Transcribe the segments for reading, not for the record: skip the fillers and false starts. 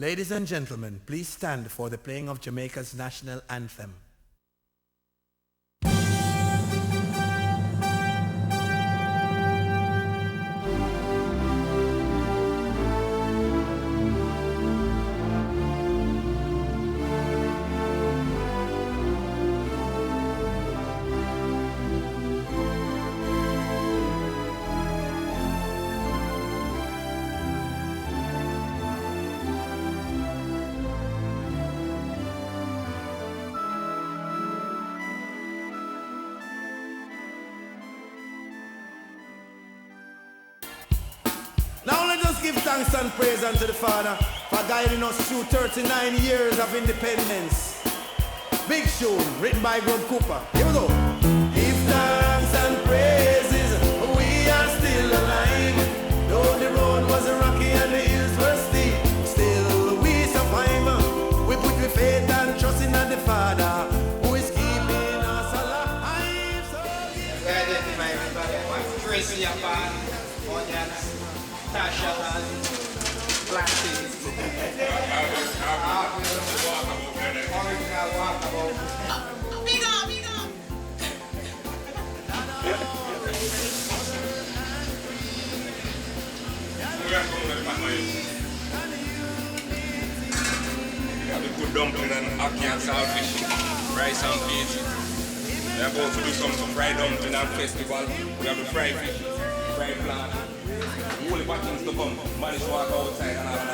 Ladies and gentlemen, please stand for the playing of Jamaica's national anthem. Now let us give thanks and praise unto the Father for guiding us through 39 years of independence. Big tune, written by Grub Cooper. Here we go. Give thanks and praises, we are still alive. Though the road was rocky and the hills were steep, still we survive. We put our faith and trust in the Father, who is keeping us alive. So Tracy Japan, Onions, Tasha and Plastic. Original walkabout. Big up, big up. We have the good dumpling and ackee and saltfish, rice and peas. We are about to do some fried dumpling and festival. We have the fried fish, fried plant. Holy things to come. Manage to walk outside and all that.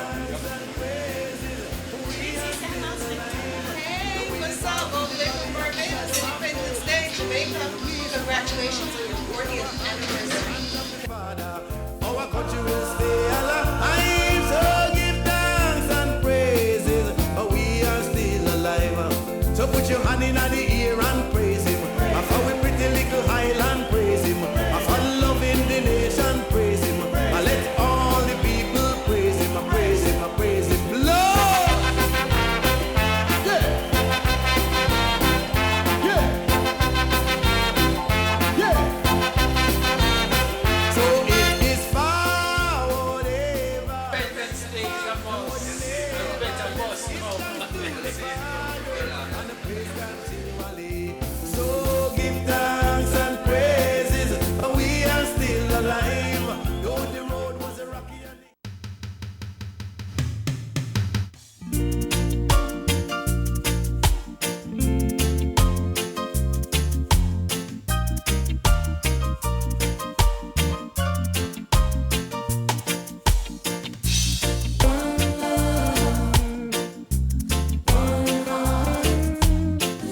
Hey, what's up? Welcome to Barbados Independence Day, Jamaica. Congratulations on your 40th anniversary. Our country will stay alive, so give thanks and praises, but we are still alive. So put your hand in the ear and praise him. Of our pretty little island, praise him. Of our loving the nation, praise him. And let all the people praise him, praise him, praise him. Lord! Yeah! Yeah! Yeah! So it is far whatever. Better stay the boss. Better boss. And the praise continually. So give thanks and praises, but we are still alive. Though the road was rocky and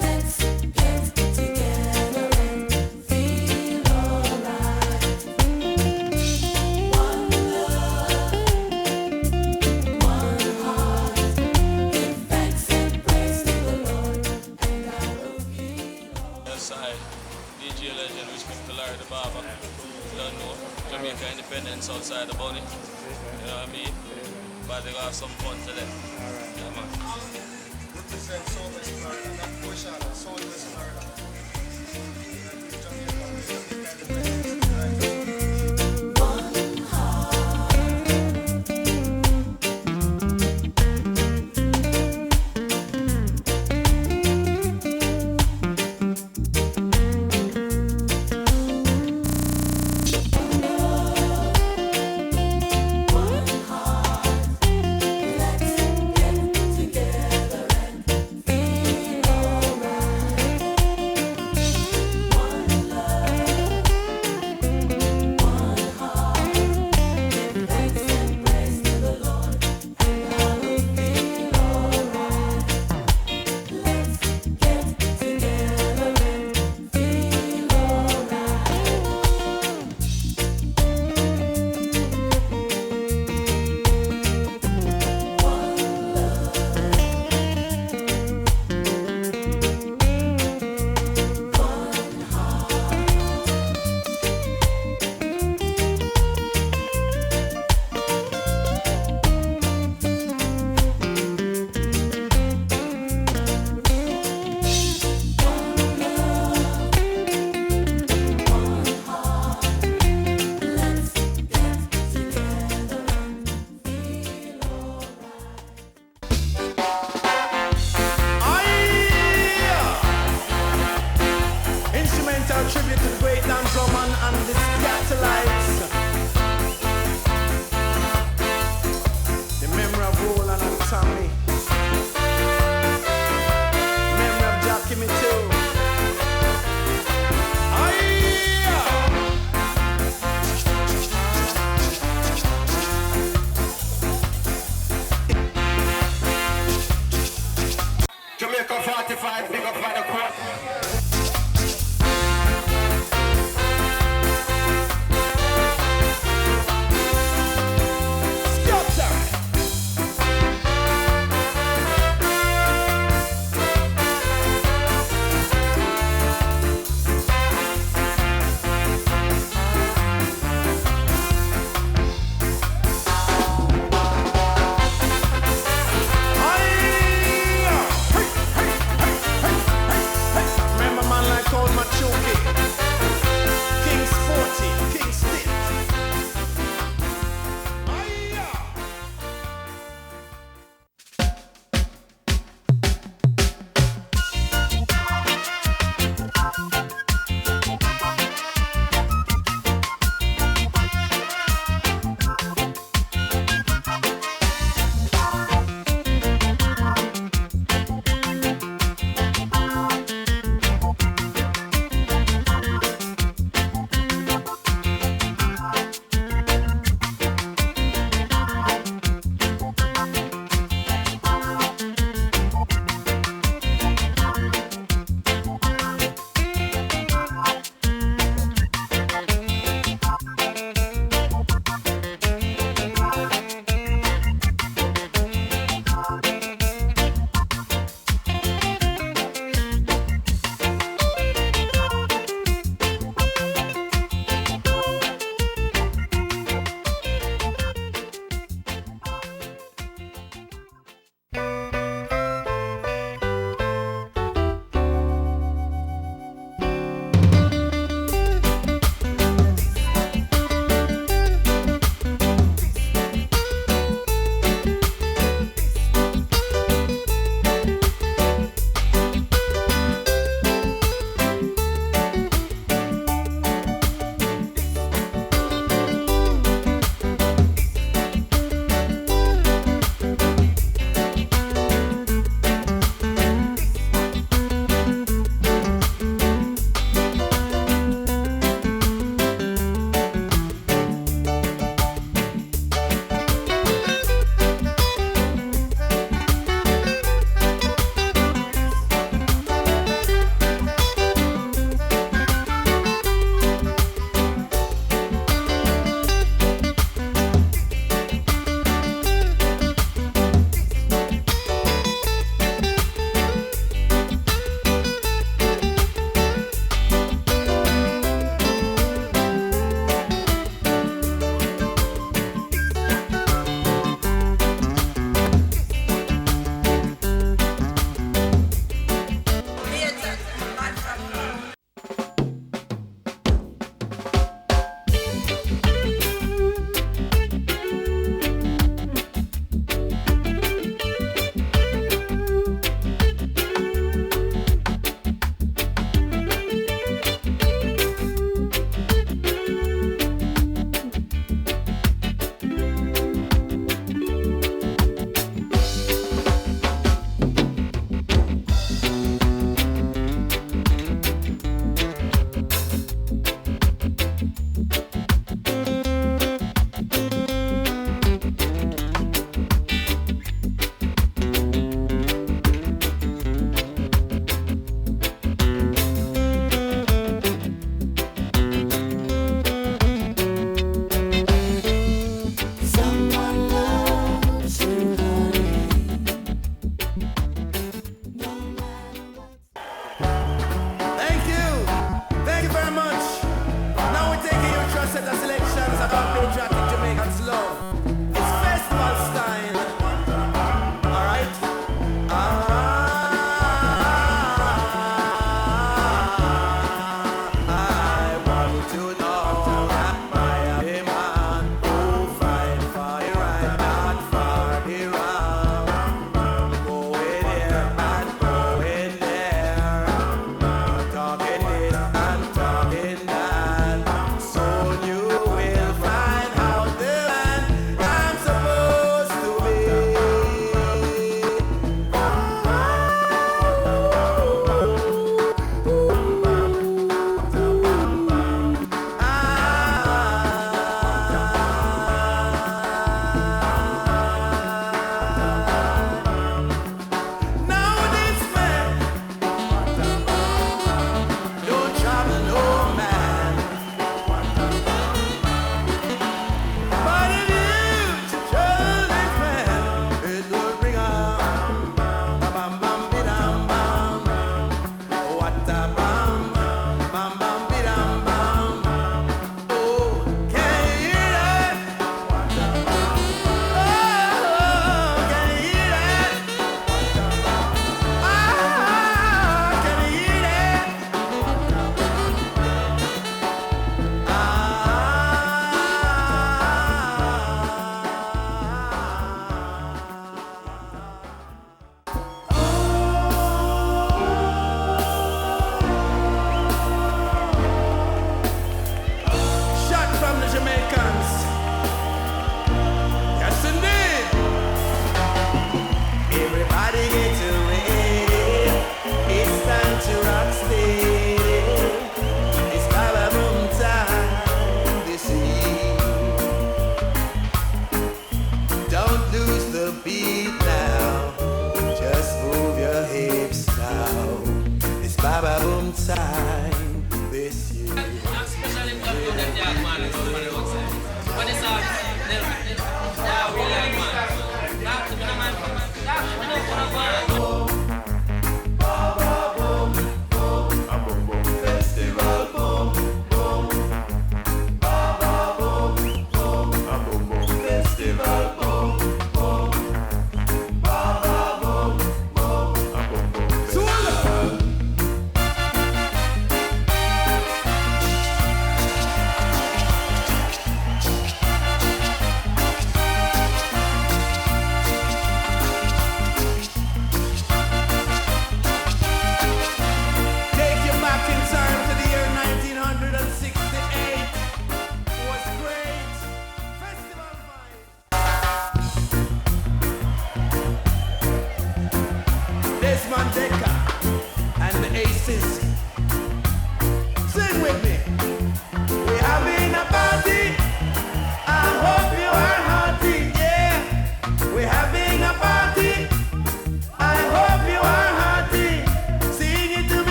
Let's get together and feel alright. One love, one heart. Give thanks and praise to the Lord, and I will feel alright. Outside, DJ Legend, respect to Larry the Barber. You don't know, Jamaica independence outside the bunny. You know what I mean? But they got some fun today. Yeah, man. Represent Southwest Florida, not Bushana, Southwest Florida. One heart. One heart. Let's get together and feel alright. One love.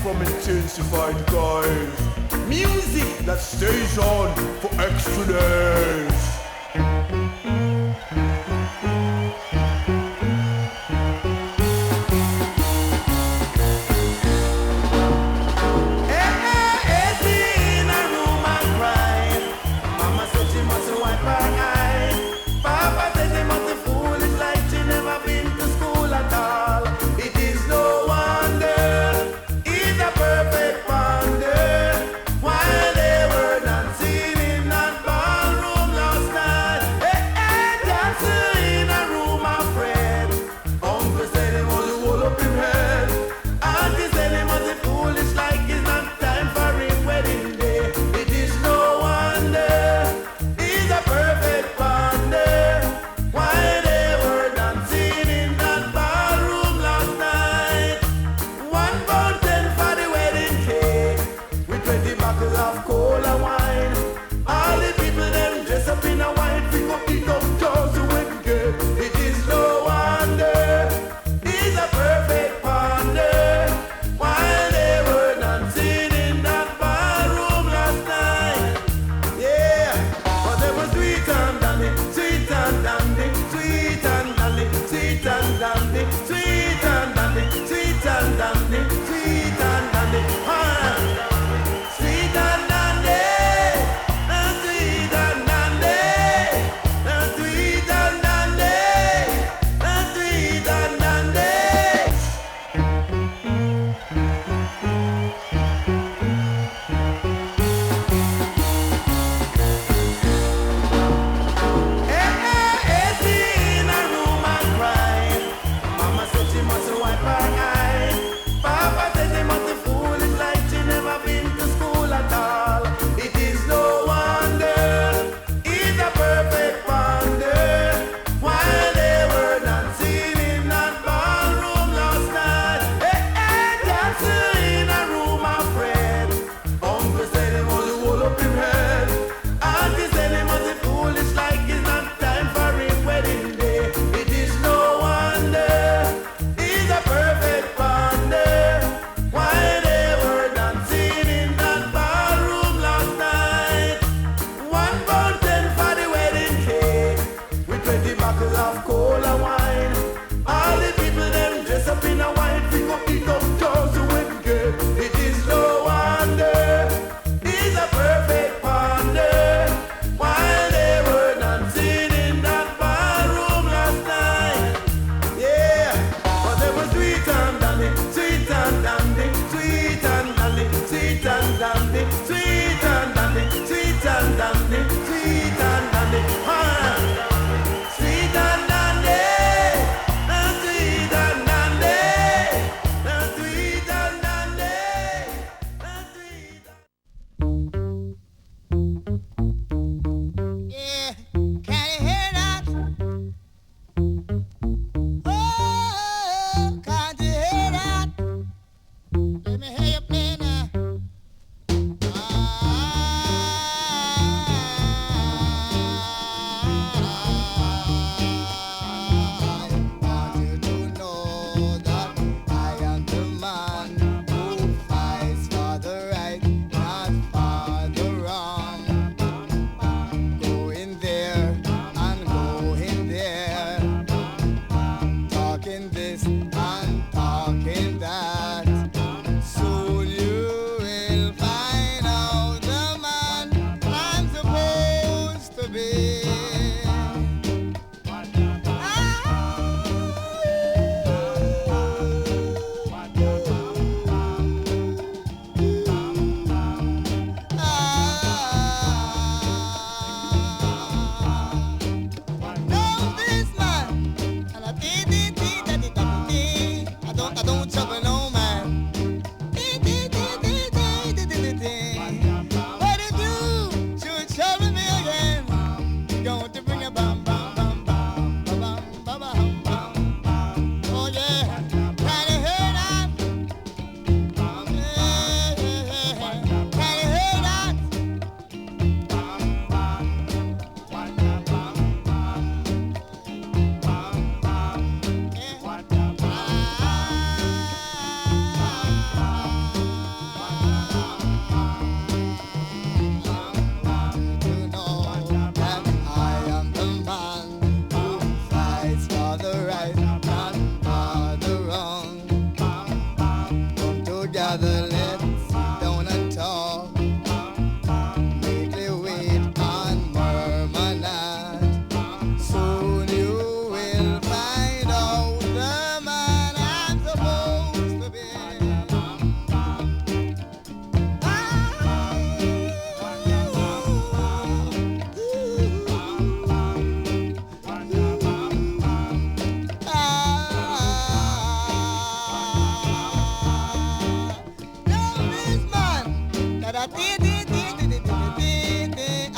from intensified guys. Music that stays on for extra days. Dancing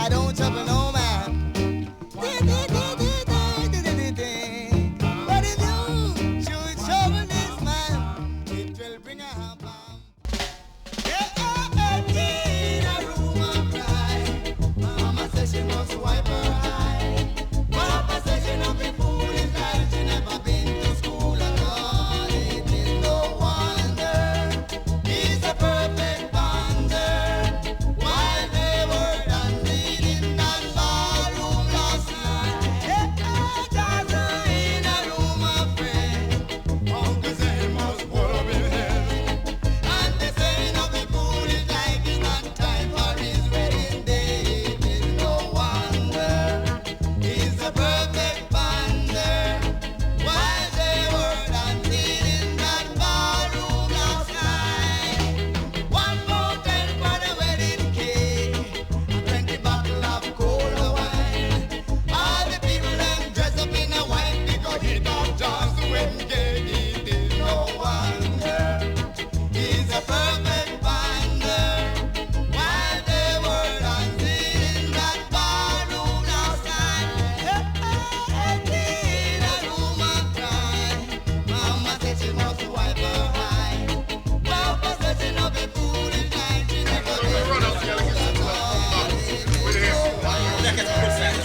I don't trouble no man. But if you should trouble this man, it will bring a harm. In a room of pride, Mama says she must wipe her eye. Papa says she not be foolish like she never been to school at all. It is no wonder he's a perfect bonder. While they were dancing in that ballroom last night, just in a room of friends, Uncle said he must pull up his head. And they say not be foolish like it's not time for his wedding day. It is no wonder he's a perfect bonder. While they were dancing in that ballroom last night, 1 more 10 for the wedding cake, 20 bottle of cola wine. All the people them dress up in a white because he don't dance the wedding cake. It is no wonder he's a perfect bonder. While they were dancing in that ballroom last night, in a room of pride, Mama said she must wipe her eye. Papa said she not be foolish like she never been to school at all. It is no wonder he's a perfect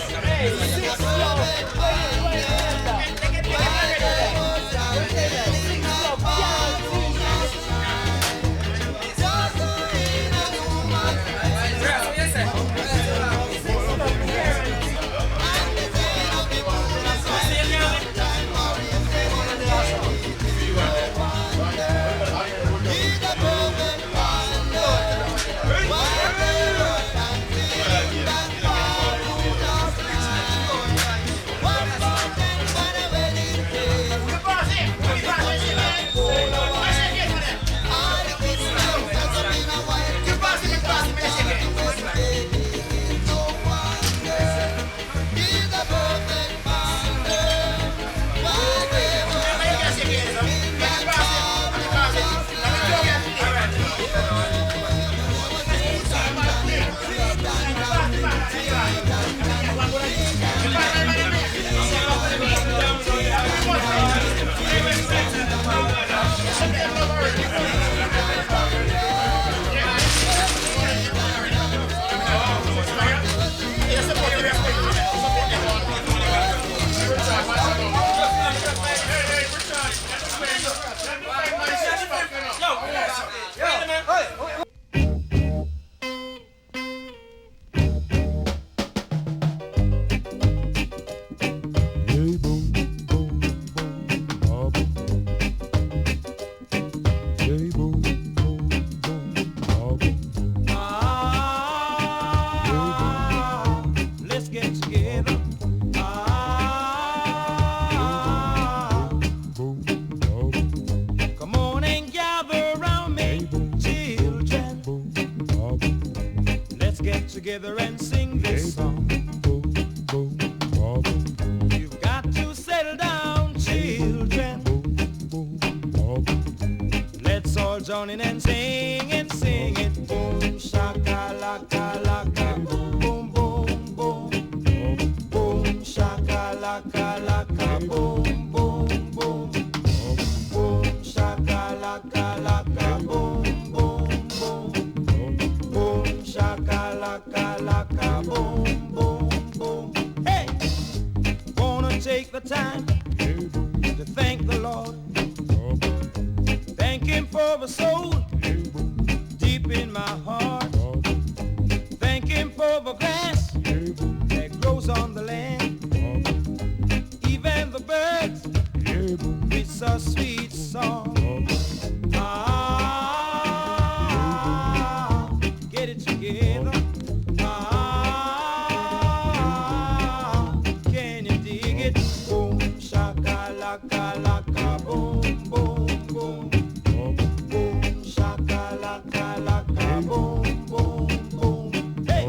Let's get together. Come on and gather around me, children. Let's get together and sing this song. You've got to settle down, children. Let's all join in and sing it. Boom, shaka, laka, laka, boom, boom, boom. Boom, shaka, laka, laka, boom, boom, boom. Boom, shaka, laka, laka, boom, boom, boom. Boom, shaka, laka, laka, boom, boom, boom. Hey! Wanna take the time to thank the Lord. Thank Him for the soul deep in my heart. Thank Him for the grass that grows on the land. Even the birds with a sweet song. Get it together. Can you dig it? Boom, shaka, laka, laka, boom, boom, boom. Boom, shaka, laka, laka, boom, boom, boom. Hey!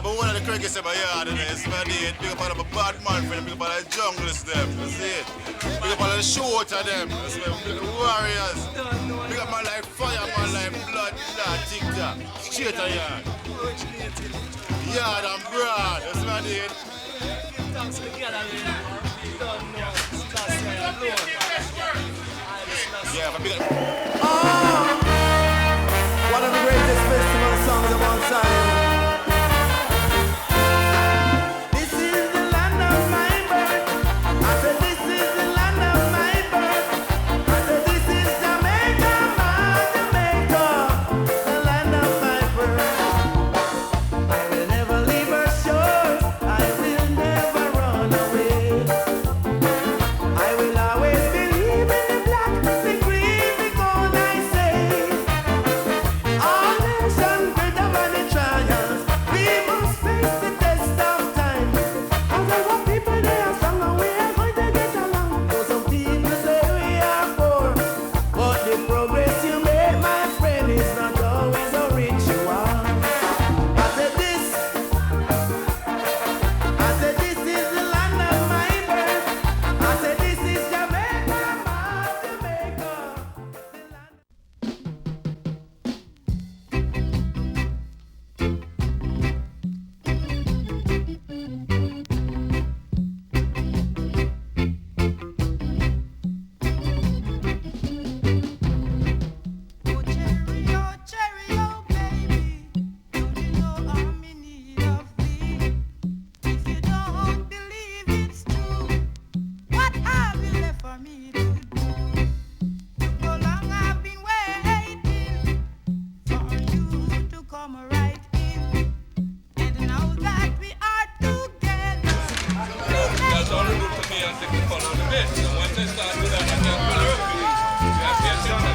but one of the crickets in my yard, and it's my day. Big up all of my bad man friend, big up all of the junglers them, you see it. Big up all of the shooter them, that's why big up the warriors. Big up man like fire, man like blood, tic-tac, straight a yard. Yard and broad, that's my day. Thanks to the gathering. Don't know. Yeah, but big up. One of the greatest festival songs of all time. This is the land of my birth. I said this is the land of my birth. I said this is Jamaica, my Jamaica, the land of my birth. I will never leave her shore. I will never run away. I will always believe in the black, the green, the gold, I say. All nations greater than the trials. We must face the test of time. As there are people they are strong and we are going to get along. Though some people say we are poor, but the progress you make, my friend, is not always a ritual. I said this is the land of my birth. I said this is Jamaica, my Jamaica, the land. Oh, cherry, oh, baby, don't you know I'm in need of thee? If you don't believe it's true, what have you left for me to do? So long I've been waiting for you to come right in, and now that we are together, please That's all they do to me and take the color of the bit. And once they start with that, I can't color up with it. You have to get attention.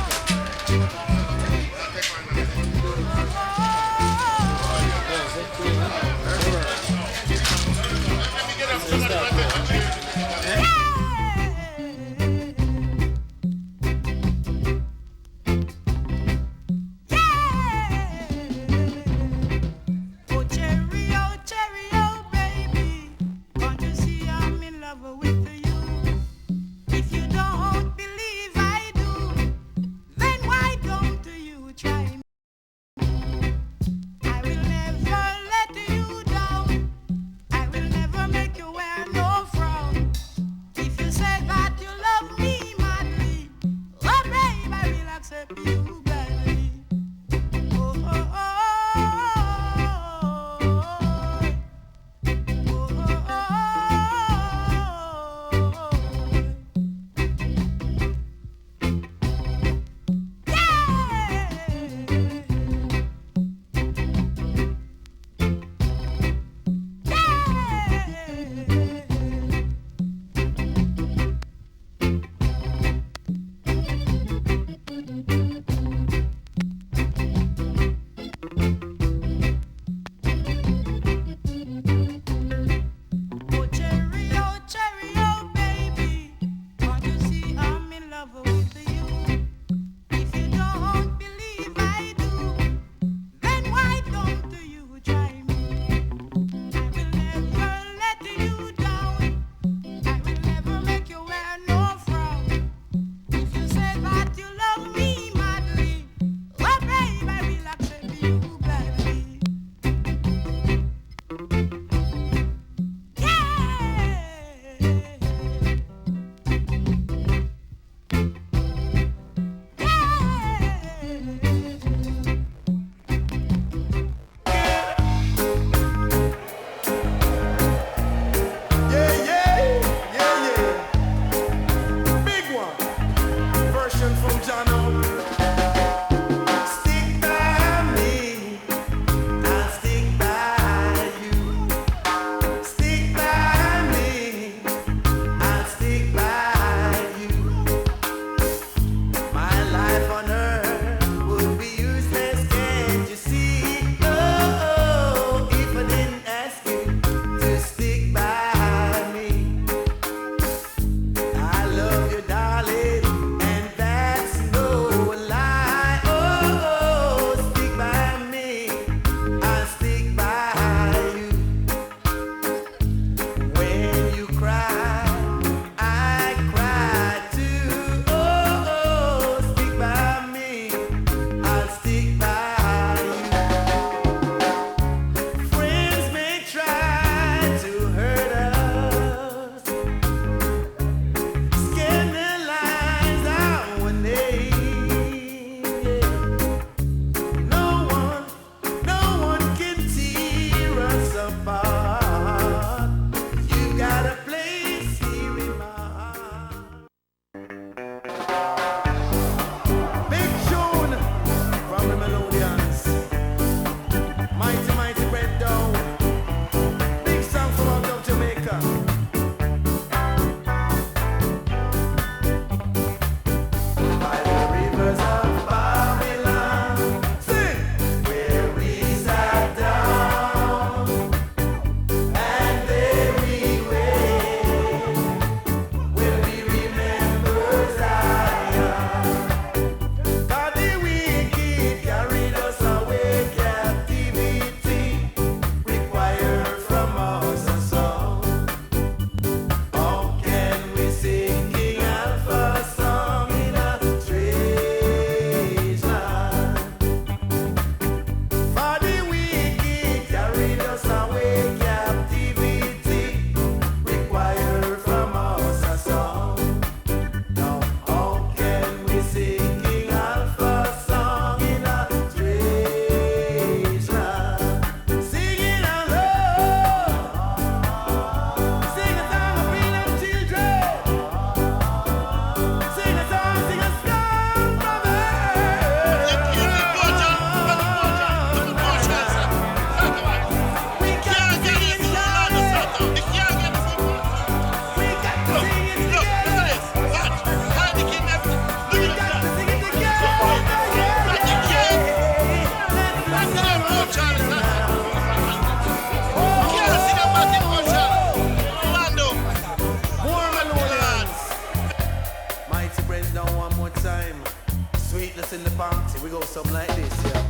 goes something like this, yeah.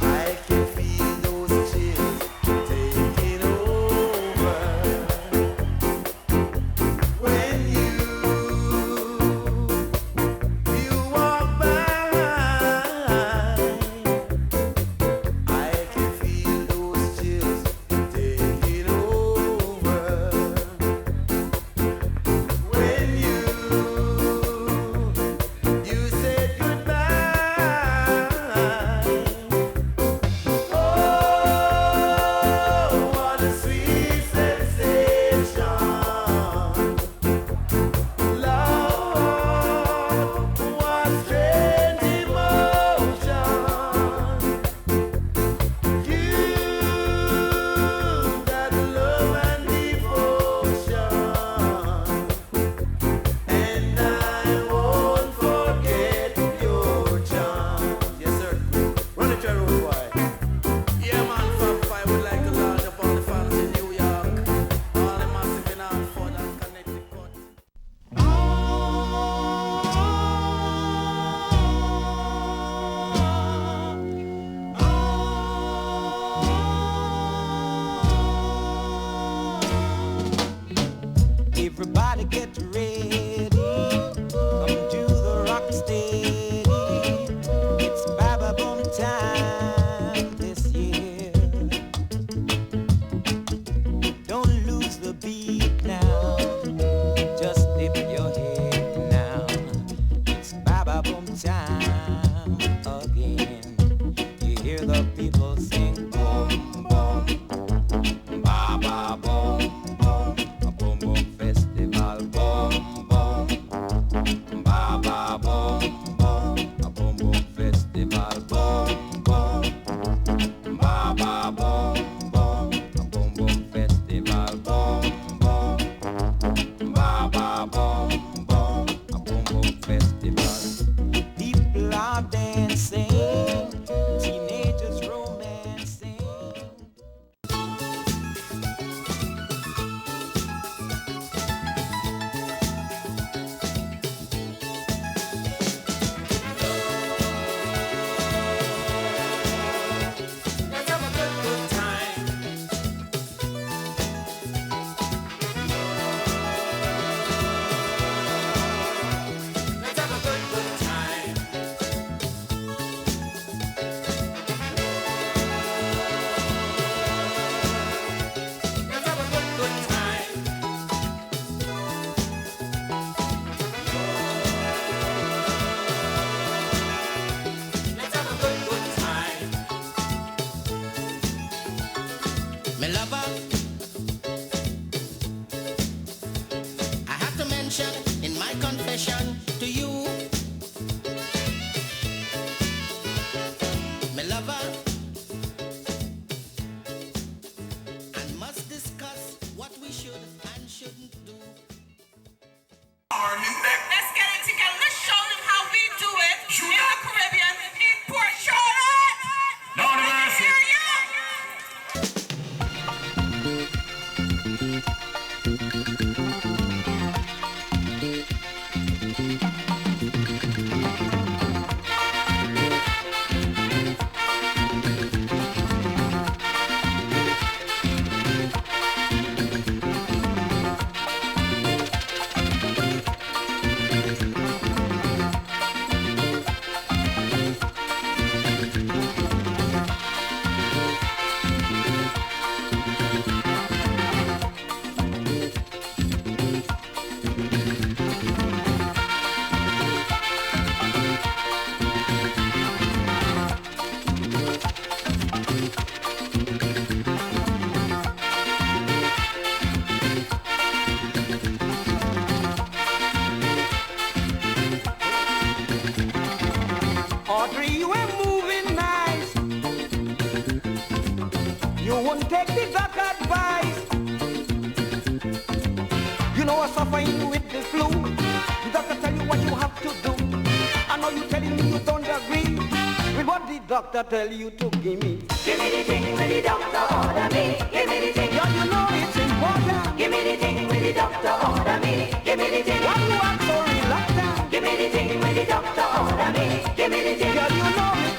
I can feel those chills taking over when you walk by. I can feel those chills taking over when you said goodbye. Oh, what a sweet sensation. Love, what strange emotion. You got love and devotion, and I won't forget your charm. Yes, sir. Run it, your road boy. Yeah, man, Fab Five would like to launch upon the fans in New York. All the massive in Hartford and Connecticut. Everybody get ready, come to the rock steady. It's Baba Boom time this year. Don't lose the beat now, just dip your head now. It's Baba Boom time again. You hear the people sing boom boom, Baba boom boom, a boom boom festival boom boom, Baba boom boom, a boom boom festival boom boom, Baba boom boom, a boom boom festival boom boom, Baba boom boom, a boom boom festival. People are dancing, teenagers romancing. Let's have a good, good time. Let's have a good, good time. Let's have a good, good time. Let's have a good, good time. My lover, I have to mention in my confession to you, my lover, and must discuss what we should and shouldn't do. Let's get it together. Let's show them how we do it in the Caribbean, in Port Charlotte. Let me hear you. Audrey, you were moving nice. You won't take the doc advice. You know I'm suffering with the flu. The doctor tell you what you have to do. I know you telling me you don't agree with what the doctor tell you to give me. Give me the thing when the doctor order me. Give me the thing. Yeah, you know it's important. Give me the thing when the doctor order me. Give me the thing. Why you act so reluctant? Give me the thing when the doctor order me. Give me the thing. Yeah, you know it's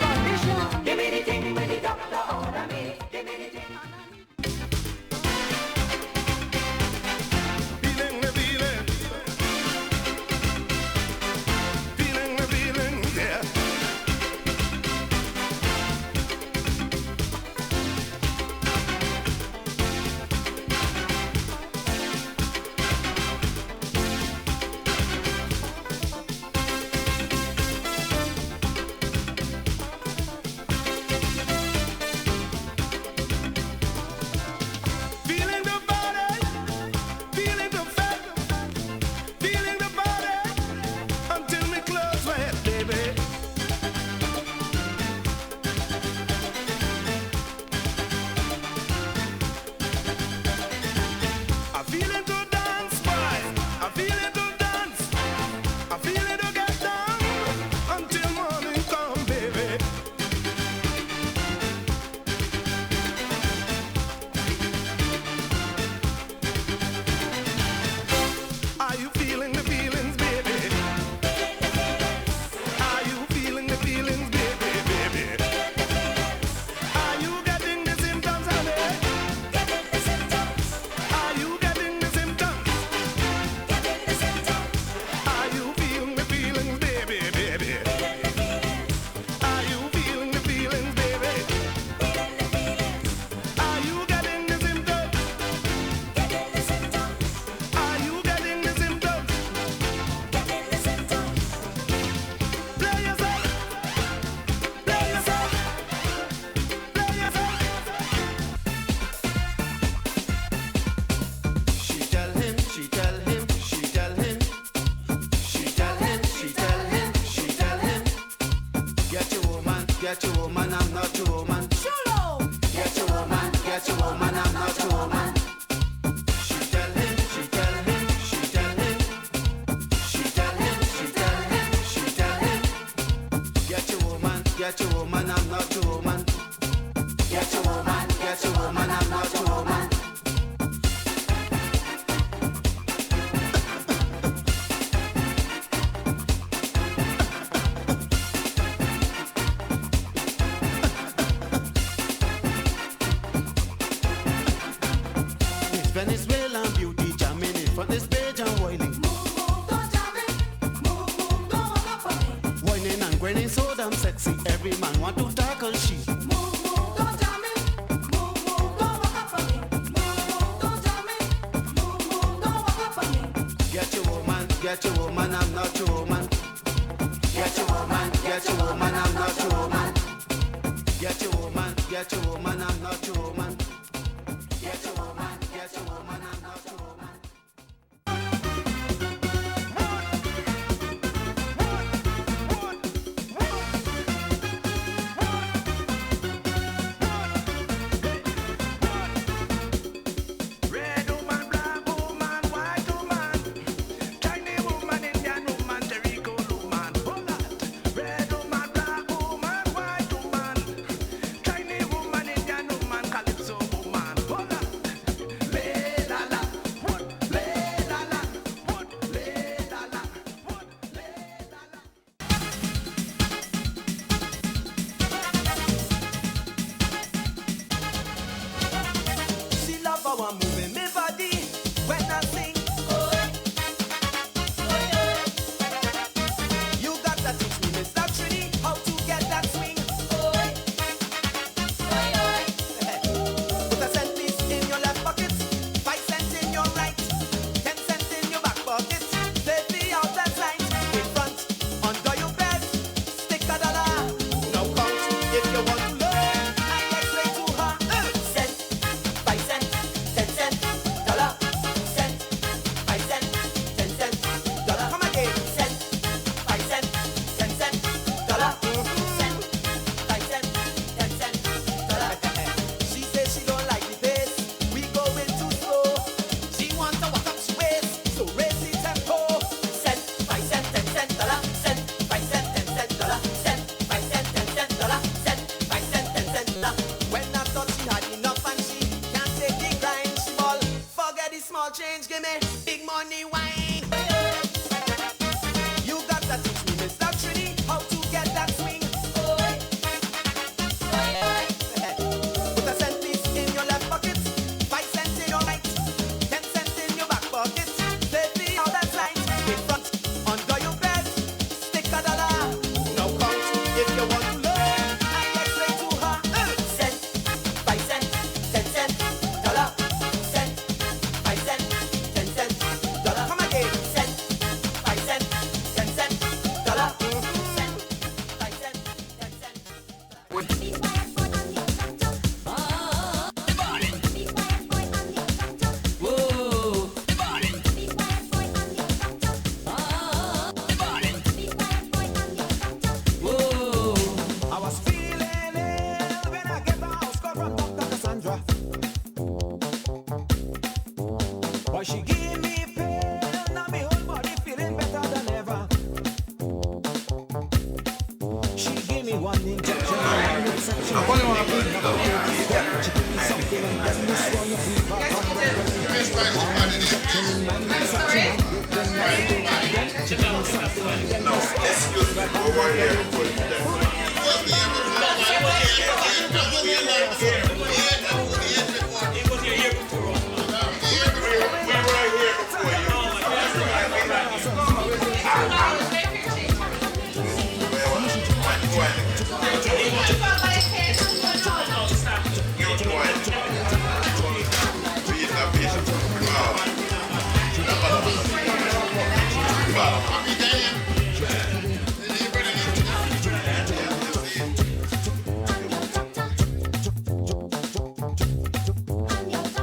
Venezuelan beauty jamming in front this page and whining. Move, don't jam it. Move, don't walk up on me. Whining and grinding so damn sexy. Every man want to tackle she. Move, don't jam it. Move, don't walk up on me. Move, don't jam it. Move, don't walk up on me. Get your woman, I'm not your woman. Get your woman, I'm not your woman. Get your woman, I'm not your woman. Get your woman, I'm not your woman. Red woman, black woman, white woman, tiny woman, Indian woman, Jericho woman, hold that. Red woman, black woman, white woman, tiny woman, Indian woman, calypso woman, hold that. Lay la la, what? Lay la la, what? Lay la la, what? Lay la la. She love how I'm moving me body when I sing. You got to teach me, Mr. Trini, how to get that swing. Put a cent piece in your left pocket, 5 cents in your right, 10 cents in your back pocket. Take the outer side, in front, under your bed, stick a dollar. Now count if you want to learn. I explain to her. Cent, 5 cents, 10 cents, dollar, cent, 5 cents, 10 cents, dollar. Come again, cent, 5 cents, 10 cents, dollar, cent, 5 cents, 10 cents, dollar. She says she don't like the pace, we going too slow. She wants to walk up she waist, so raise the tempo. Cent, 5 cents, 10 cents, dollar, cent, 5 cents, 10 cents, dollar, cent, 5 cents, 10 cents, dollar, cent, 5 cents, 10 cents, dollar. When I thought she had enough and she can't take the grind, she ball, forget the small change, give me big money wine. You got to teach me, Mr. Trini, how to get that swing. Put a cent piece in your left pocket, 5 cents in your right, 10 cents in your back pocket. Take the outer side, in front, under your bed, stick a dollar. Now count if you want to learn. I explain to her. Cent, 5 cents, 10 cents, dollar, cent, 5 cents, 10 cents, dollar. Come again, cent, 5 cents, 10 cents, dollar, cent, 5 cents, 10 cents. I was feeling ill when I get the house call from Dr. Cassandra. Boy, she gave me pain, now my whole body feeling better than ever. She gave me one injection.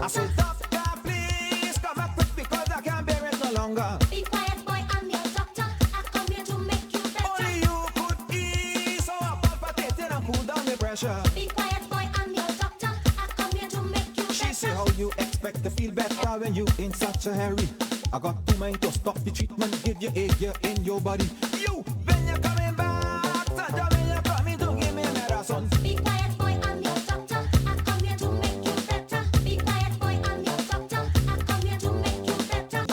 I said, doctor, please come back quick because I can't bear it no longer. Be quiet, boy, I'm your doctor. I come here to make you better. Only you could ease our palpitating and cool down the pressure. Be quiet, boy, I'm your doctor. I come here to make you better. She say, how you expect to feel better when you in such a hurry? I got two mind to stop the treatment, give you a year in your body. You, when you're coming back, Sandra, when you're coming to give me medicine. Be quiet, boy, I'm your doctor. I come here to make you better. Be quiet, boy, I'm your doctor. I come here to make you better.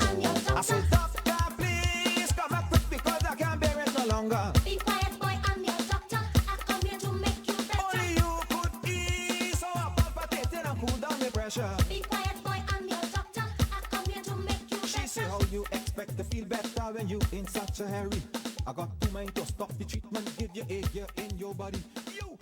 I'm your I doctor. say, doctor, please come back quick because I can't bear it no longer. Be quiet, boy, I'm your doctor. I come here to make you better. Only you could ease our palpitating and cool down the pressure. pressure. Be quiet, boy, I'm your doctor. I come here to make you She say better. how you expect to feel better when you in such a hurry. I got to mind to stop the treatment, give you air in your body. You